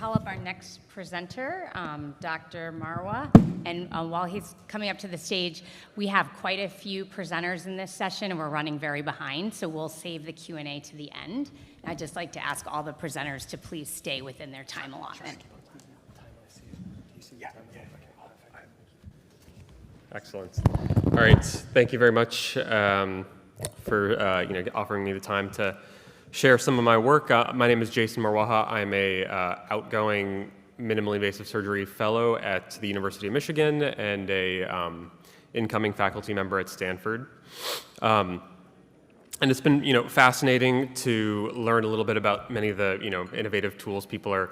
call up our next presenter, Dr. Marwaha. And while he's coming up to the stage, we have quite a few presenters in this session, and we're running very behind, so we'll save the Q&A to the end. And I'd just like to ask all the presenters to please stay within their time allotment. Excellent. All right, thank you very much for offering me the time to share some of my work. My name is Jayson Marwaha. I'm a outgoing minimally invasive surgery fellow at the University of Michigan and a incoming faculty member at Stanford. And it's been fascinating to learn a little bit about many of the innovative tools people are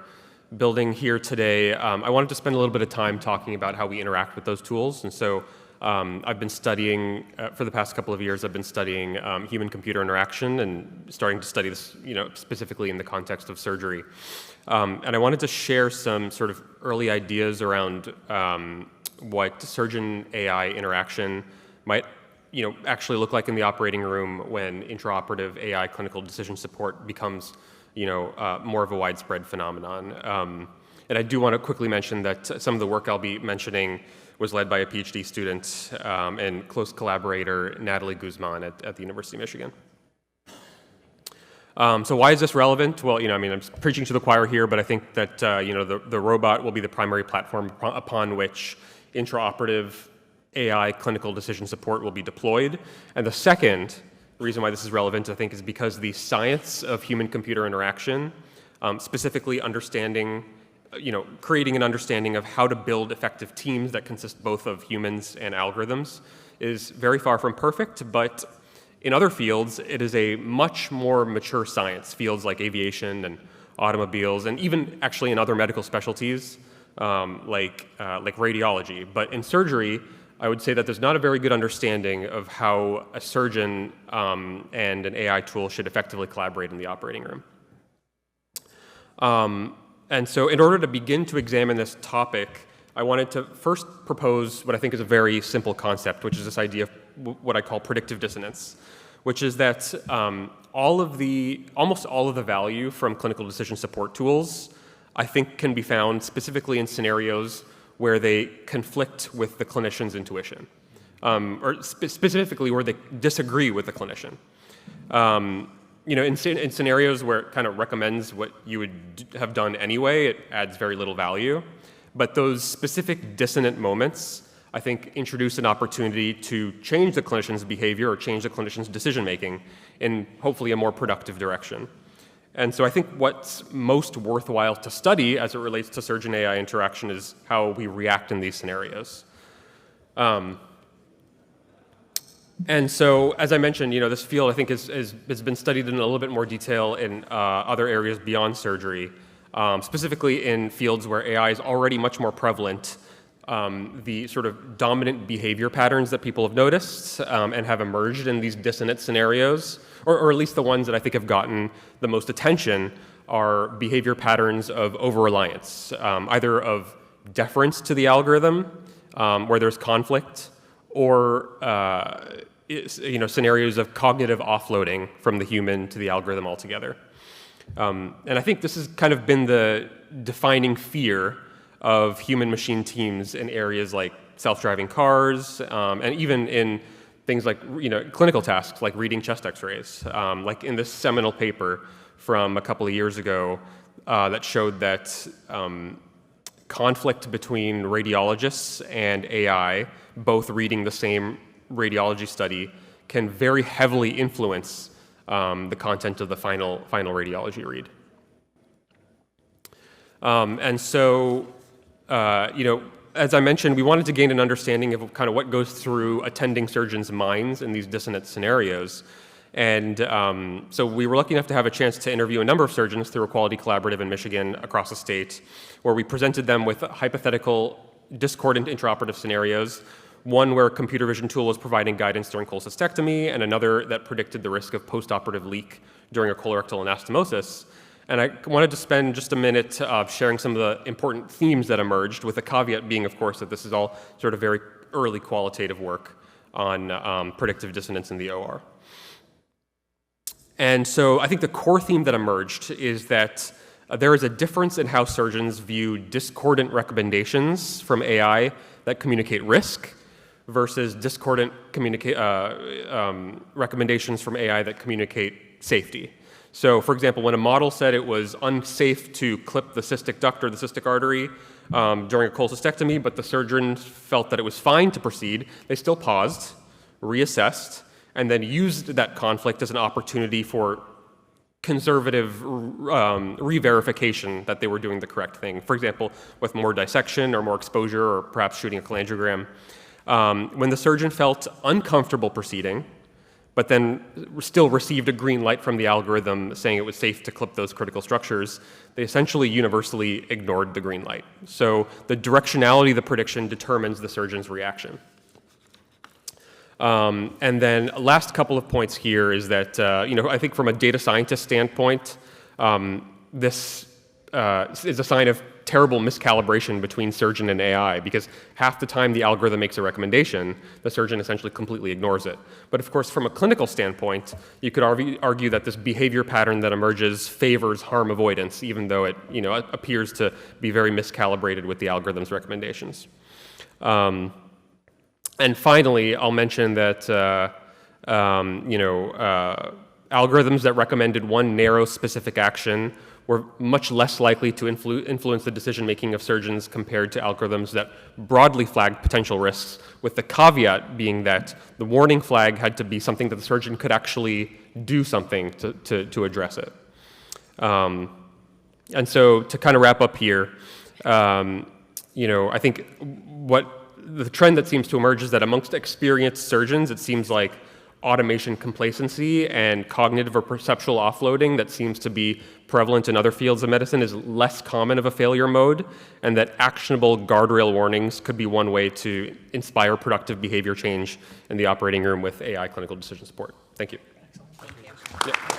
building here today. I wanted to spend a little bit of time talking about how we interact with those tools. And so I've been studying, for the past couple of years, I've been studying human-computer interaction and starting to study this, specifically in the context of surgery. And I wanted to share some sort of early ideas around what surgeon-AI interaction might, actually look like in the operating room when intraoperative AI clinical decision support becomes, more of a widespread phenomenon. And I do want to quickly mention that some of the work I'll be mentioning was led by a PhD student and close collaborator, Natalie Guzman at the University of Michigan. So why is this relevant? Well, I'm preaching to the choir here, but I think that, the robot will be the primary platform upon which intraoperative AI clinical decision support will be deployed. And the second reason why this is relevant, I think, is because the science of human-computer interaction, specifically understanding creating an understanding of how to build effective teams that consist both of humans and algorithms is very far from perfect, but in other fields, it is a much more mature science, fields like aviation and automobiles, and even actually in other medical specialties like radiology. But in surgery, I would say that there's not a very good understanding of how a surgeon and an AI tool should effectively collaborate in the operating room. And so in order to begin to examine this topic, I wanted to first propose what I think is a very simple concept, which is this idea of what I call predictive dissonance, which is that almost all of the value from clinical decision support tools, I think, can be found specifically in scenarios where they conflict with the clinician's intuition, or specifically where they disagree with the clinician. In scenarios where it kind of recommends what you would have done anyway, it adds very little value. But those specific dissonant moments, I think, introduce an opportunity to change the clinician's behavior or change the clinician's decision-making in hopefully a more productive direction. And so I think what's most worthwhile to study as it relates to surgeon-AI interaction is how we react in these scenarios. And so, as I mentioned, this field, I think, has been studied in a little bit more detail in other areas beyond surgery, specifically in fields where AI is already much more prevalent. The sort of dominant behavior patterns that people have noticed and have emerged in these dissonant scenarios, or at least the ones that I think have gotten the most attention, are behavior patterns of over-reliance, either of deference to the algorithm, where there's conflict, or scenarios of cognitive offloading from the human to the algorithm altogether. And I think this has kind of been the defining fear of human-machine teams in areas like self-driving cars, and even in things like clinical tasks like reading chest X-rays. Like in this seminal paper from a couple of years ago that showed that conflict between radiologists and AI, both reading the same radiology study, can very heavily influence the content of the final radiology read. And so, as I mentioned, we wanted to gain an understanding of kind of what goes through attending surgeons' minds in these dissonant scenarios. And so we were lucky enough to have a chance to interview a number of surgeons through a quality collaborative in Michigan across the state, where we presented them with hypothetical discordant intraoperative scenarios, one where a computer vision tool was providing guidance during cholecystectomy, and another that predicted the risk of postoperative leak during a colorectal anastomosis. And I wanted to spend just a minute sharing some of the important themes that emerged, with the caveat being, of course, that this is all sort of very early qualitative work on predictive dissonance in the OR. And so I think the core theme that emerged is that there is a difference in how surgeons view discordant recommendations from AI that communicate risk versus discordant recommendations from AI that communicate safety. So, for example, when a model said it was unsafe to clip the cystic duct or the cystic artery during a cholecystectomy, but the surgeon felt that it was fine to proceed, they still paused, reassessed, and then used that conflict as an opportunity for conservative re-verification that they were doing the correct thing. For example, with more dissection or more exposure or perhaps shooting a cholangiogram. When the surgeon felt uncomfortable proceeding, but then still received a green light from the algorithm saying it was safe to clip those critical structures, they essentially universally ignored the green light. So the directionality of the prediction determines the surgeon's reaction. And then last couple of points here is that, I think from a data scientist standpoint, this is a sign of terrible miscalibration between surgeon and AI, because half the time the algorithm makes a recommendation, the surgeon essentially completely ignores it. But of course, from a clinical standpoint, you could argue that this behavior pattern that emerges favors harm avoidance, even though it appears to be very miscalibrated with the algorithm's recommendations. And finally, I'll mention that algorithms that recommended one narrow specific action were much less likely to influence the decision-making of surgeons compared to algorithms that broadly flagged potential risks, with the caveat being that the warning flag had to be something that the surgeon could actually do something to address it. And so to kind of wrap up here, I think the trend that seems to emerge is that amongst experienced surgeons, it seems like automation complacency and cognitive or perceptual offloading that seems to be prevalent in other fields of medicine is less common of a failure mode, and that actionable guardrail warnings could be one way to inspire productive behavior change in the operating room with AI clinical decision support. Thank you. Excellent. Thank you. Yeah.